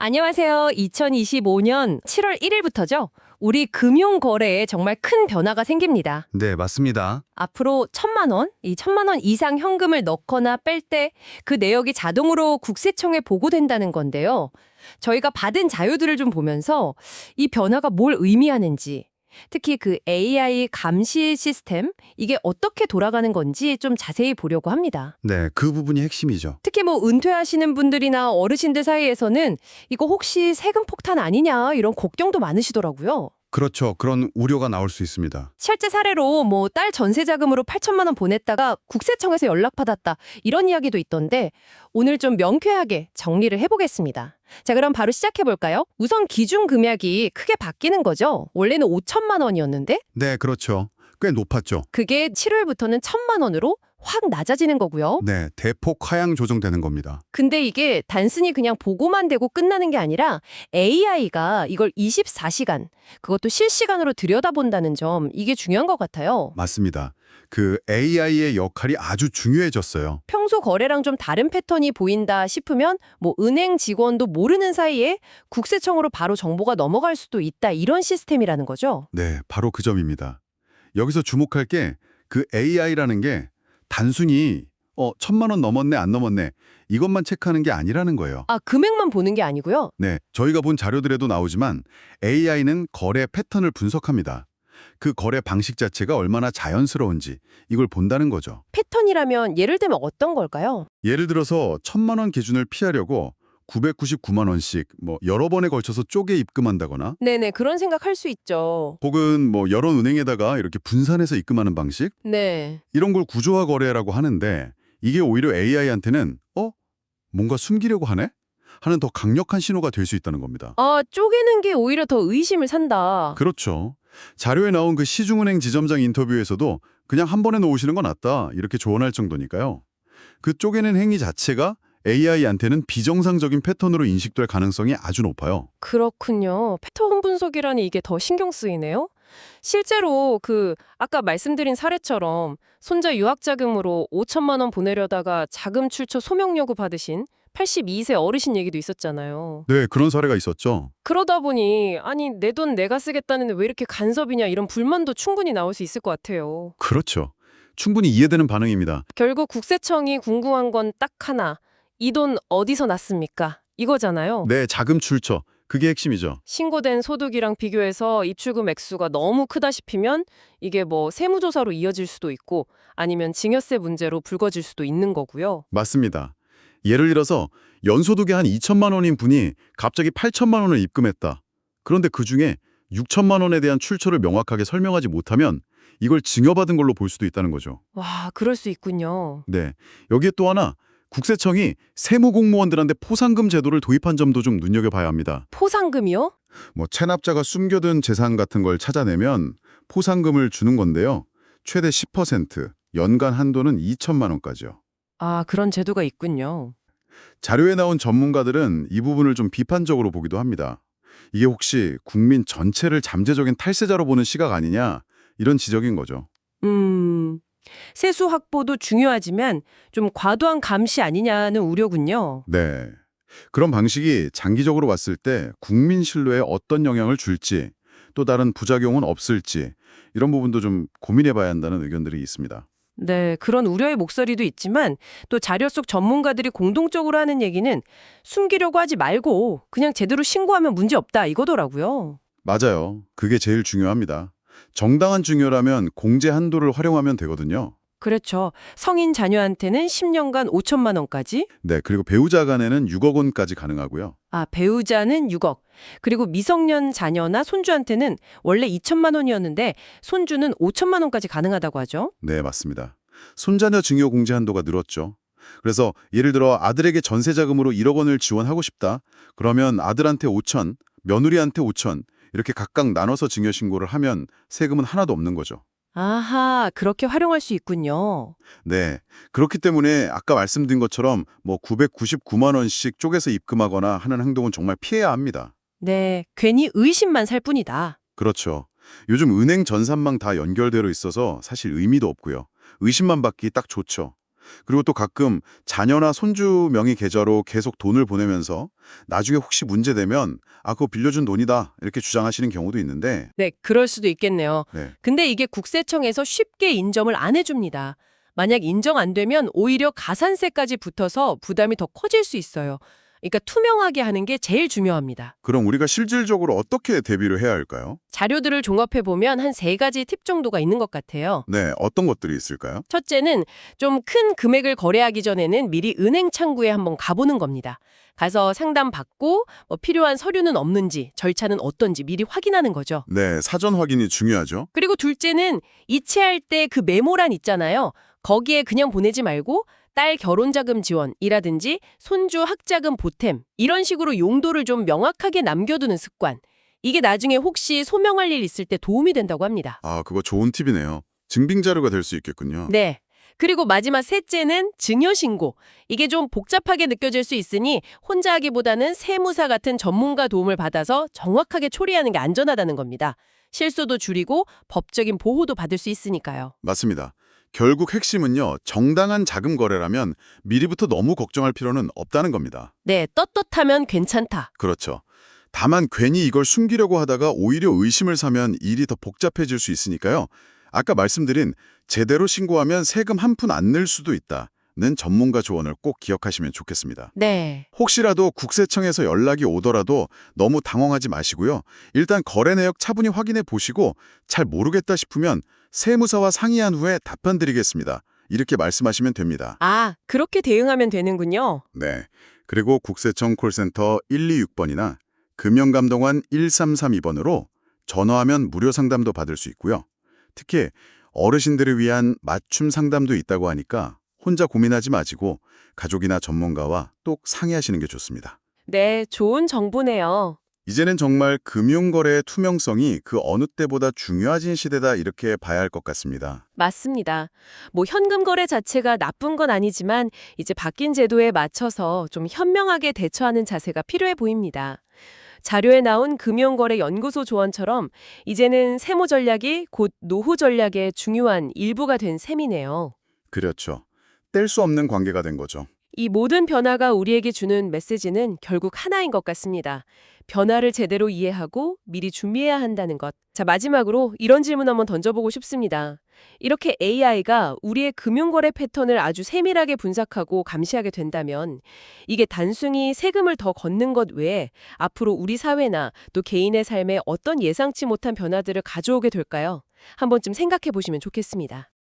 안녕하세요. 2025년 7월 1일부터죠. 우리 금융 거래에 정말 큰 변화가 생깁니다. 네, 맞습니다. 앞으로 1,000만 원, 이 1,000만 원 이상 현금을 넣거나 뺄 때 그 내역이 자동으로 국세청에 보고된다는 건데요. 저희가 받은 자료들을 좀 보면서 이 변화가 뭘 의미하는지, 특히 그 AI 감시 시스템, 이게 어떻게 돌아가는 건지 좀 자세히 보려고 합니다. 네, 그 부분이 핵심이죠. 특히 뭐 은퇴하시는 분들이나 어르신들 사이에서는 이거 혹시 세금 폭탄 아니냐 이런 걱정도 많으시더라고요. 그렇죠. 그런 우려가 나올 수 있습니다. 실제 사례로 뭐 딸 전세 자금으로 8천만 원 보냈다가 국세청에서 연락받았다 이런 이야기도 있던데 오늘 좀 명쾌하게 정리를 해보겠습니다. 자, 그럼 바로 시작해 볼까요? 우선 기준 금액이 크게 바뀌는 거죠. 원래는 5천만 원이었는데 네, 그렇죠. 꽤 높았죠. 그게 7월부터는 1,000만 원으로 확 낮아지는 거고요. 네, 대폭 하향 조정되는 겁니다. 근데 이게 단순히 그냥 보고만 되고 끝나는 게 아니라 AI가 이걸 24시간, 그것도 실시간으로 들여다본다는 점, 이게 중요한 것 같아요. 맞습니다. 그 AI의 역할이 아주 중요해졌어요. 평소 거래랑 좀 다른 패턴이 보인다 싶으면 뭐 은행 직원도 모르는 사이에 국세청으로 바로 정보가 넘어갈 수도 있다 이런 시스템이라는 거죠. 네, 바로 그 점입니다. 여기서 주목할 게 그 AI라는 게 단순히 1,000만 원 넘었네, 안 넘었네 이것만 체크하는 게 아니라는 거예요. 아, 금액만 보는 게 아니고요. 네, 저희가 본 자료들에도 나오지만 AI는 거래 패턴을 분석합니다. 그 거래 방식 자체가 얼마나 자연스러운지 이걸 본다는 거죠. 패턴이라면 예를 들면 어떤 걸까요? 예를 들어서 1,000만 원 기준을 피하려고 999만 원씩 여러 번에 걸쳐서 쪼개 입금한다거나 네네, 그런 생각할 수 있죠. 혹은 여러 은행에다가 이렇게 분산해서 입금하는 방식 네. 이런 걸 구조화 거래라고 하는데 이게 오히려 AI한테는 뭔가 숨기려고 하네? 하는 더 강력한 신호가 될 수 있다는 겁니다. 아, 쪼개는 게 오히려 더 의심을 산다. 그렇죠. 자료에 나온 그 시중은행 지점장 인터뷰에서도 그냥 한 번에 놓으시는 건 낫다 이렇게 조언할 정도니까요. 그 쪼개는 행위 자체가 AI한테는 비정상적인 패턴으로 인식될 가능성이 아주 높아요. 그렇군요. 패턴 분석이라니 이게 더 신경 쓰이네요. 실제로 아까 말씀드린 사례처럼 손자 유학자금으로 5천만 원 보내려다가 자금 출처 소명 요구 받으신 82세 어르신 얘기도 있었잖아요. 네, 그런 사례가 있었죠. 그러다 보니 아니 내 돈 내가 쓰겠다는데 왜 이렇게 간섭이냐 이런 불만도 충분히 나올 수 있을 것 같아요. 그렇죠. 충분히 이해되는 반응입니다. 결국 국세청이 궁금한 건 딱 하나. 이 돈 어디서 났습니까? 이거잖아요. 네, 자금 출처. 그게 핵심이죠. 신고된 소득이랑 비교해서 입출금 액수가 너무 크다 싶으면 이게 뭐 세무조사로 이어질 수도 있고 아니면 증여세 문제로 불거질 수도 있는 거고요. 맞습니다. 예를 들어서 연소득이 한 2천만 원인 분이 갑자기 8천만 원을 입금했다. 그런데 그중에 6천만 원에 대한 출처를 명확하게 설명하지 못하면 이걸 증여받은 걸로 볼 수도 있다는 거죠. 와, 그럴 수 있군요. 네. 여기에 또 하나 국세청이 세무공무원들한테 포상금 제도를 도입한 점도 좀 눈여겨봐야 합니다. 포상금이요? 체납자가 숨겨둔 재산 같은 걸 찾아내면 포상금을 주는 건데요. 최대 10%, 연간 한도는 2천만 원까지요. 아, 그런 제도가 있군요. 자료에 나온 전문가들은 이 부분을 좀 비판적으로 보기도 합니다. 이게 혹시 국민 전체를 잠재적인 탈세자로 보는 시각 아니냐 이런 지적인 거죠. 세수 확보도 중요하지만 좀 과도한 감시 아니냐는 우려군요. 네. 그런 방식이 장기적으로 봤을 때 국민 신뢰에 어떤 영향을 줄지 또 다른 부작용은 없을지 이런 부분도 좀 고민해 봐야 한다는 의견들이 있습니다. 네, 그런 우려의 목소리도 있지만 또 자료 속 전문가들이 공동적으로 하는 얘기는 숨기려고 하지 말고 그냥 제대로 신고하면 문제 없다 이거더라고요. 맞아요. 그게 제일 중요합니다. 정당한 증여라면 공제 한도를 활용하면 되거든요. 그렇죠. 성인 자녀한테는 10년간 5천만 원까지, 네, 그리고 배우자 간에는 6억 원까지 가능하고요. 아, 배우자는 6억, 그리고 미성년 자녀나 손주한테는 원래 2천만 원이었는데 손주는 5천만 원까지 가능하다고 하죠. 네, 맞습니다. 손자녀 증여 공제 한도가 늘었죠. 그래서 예를 들어 아들에게 전세 자금으로 1억 원을 지원하고 싶다. 그러면 아들한테 5천, 며느리한테 5천 이렇게 각각 나눠서 증여 신고를 하면 세금은 하나도 없는 거죠. 아하, 그렇게 활용할 수 있군요. 네. 그렇기 때문에 아까 말씀드린 것처럼 999만 원씩 쪼개서 입금하거나 하는 행동은 정말 피해야 합니다. 네, 괜히 의심만 살 뿐이다. 그렇죠. 요즘 은행 전산망 다 연결되어 있어서 사실 의미도 없고요. 의심만 받기 딱 좋죠. 그리고 또 가끔 자녀나 손주 명의 계좌로 계속 돈을 보내면서 나중에 혹시 문제되면 그거 빌려준 돈이다 이렇게 주장하시는 경우도 있는데 네, 그럴 수도 있겠네요. 네, 근데 이게 국세청에서 쉽게 인정을 안 해줍니다. 만약 인정 안 되면 오히려 가산세까지 붙어서 부담이 더 커질 수 있어요. 그러니까 투명하게 하는 게 제일 중요합니다. 그럼 우리가 실질적으로 어떻게 대비를 해야 할까요? 자료들을 종합해 보면 한 3가지 팁 정도가 있는 것 같아요. 네, 어떤 것들이 있을까요? 첫째는 좀 큰 금액을 거래하기 전에는 미리 은행 창구에 한번 가보는 겁니다. 가서 상담받고 필요한 서류는 없는지, 절차는 어떤지 미리 확인하는 거죠. 네, 사전 확인이 중요하죠. 그리고 둘째는 이체할 때 그 메모란 있잖아요. 거기에 그냥 보내지 말고 딸 결혼자금 지원이라든지 손주 학자금 보탬 이런 식으로 용도를 좀 명확하게 남겨두는 습관. 이게 나중에 혹시 소명할 일 있을 때 도움이 된다고 합니다. 그거 좋은 팁이네요. 증빙 자료가 될 수 있겠군요. 네. 그리고 마지막 셋째는 증여신고. 이게 좀 복잡하게 느껴질 수 있으니 혼자 하기보다는 세무사 같은 전문가 도움을 받아서 정확하게 처리하는 게 안전하다는 겁니다. 실수도 줄이고 법적인 보호도 받을 수 있으니까요. 맞습니다. 결국 핵심은요, 정당한 자금 거래라면 미리부터 너무 걱정할 필요는 없다는 겁니다. 네, 떳떳하면 괜찮다. 그렇죠. 다만 괜히 이걸 숨기려고 하다가 오히려 의심을 사면 일이 더 복잡해질 수 있으니까요. 아까 말씀드린 제대로 신고하면 세금 한 푼 안 낼 수도 있다는 전문가 조언을 꼭 기억하시면 좋겠습니다. 네. 혹시라도 국세청에서 연락이 오더라도 너무 당황하지 마시고요. 일단 거래 내역 차분히 확인해 보시고 잘 모르겠다 싶으면 세무사와 상의한 후에 답변 드리겠습니다. 이렇게 말씀하시면 됩니다. 그렇게 대응하면 되는군요. 네. 그리고 국세청 콜센터 126번이나 금융감독원 1332번으로 전화하면 무료 상담도 받을 수 있고요. 특히 어르신들을 위한 맞춤 상담도 있다고 하니까 혼자 고민하지 마시고 가족이나 전문가와 또 상의하시는 게 좋습니다. 네, 좋은 정보네요. 이제는 정말 금융거래의 투명성이 그 어느 때보다 중요해진 시대다 이렇게 봐야 할 것 같습니다. 맞습니다. 현금 거래 자체가 나쁜 건 아니지만 이제 바뀐 제도에 맞춰서 좀 현명하게 대처하는 자세가 필요해 보입니다. 자료에 나온 금융거래연구소 조언처럼 이제는 세무 전략이 곧 노후 전략의 중요한 일부가 된 셈이네요. 그렇죠. 뗄 수 없는 관계가 된 거죠. 이 모든 변화가 우리에게 주는 메시지는 결국 하나인 것 같습니다. 변화를 제대로 이해하고 미리 준비해야 한다는 것. 자, 마지막으로 이런 질문 한번 던져보고 싶습니다. 이렇게 AI가 우리의 금융거래 패턴을 아주 세밀하게 분석하고 감시하게 된다면 이게 단순히 세금을 더 걷는 것 외에 앞으로 우리 사회나 또 개인의 삶에 어떤 예상치 못한 변화들을 가져오게 될까요? 한 번쯤 생각해 보시면 좋겠습니다.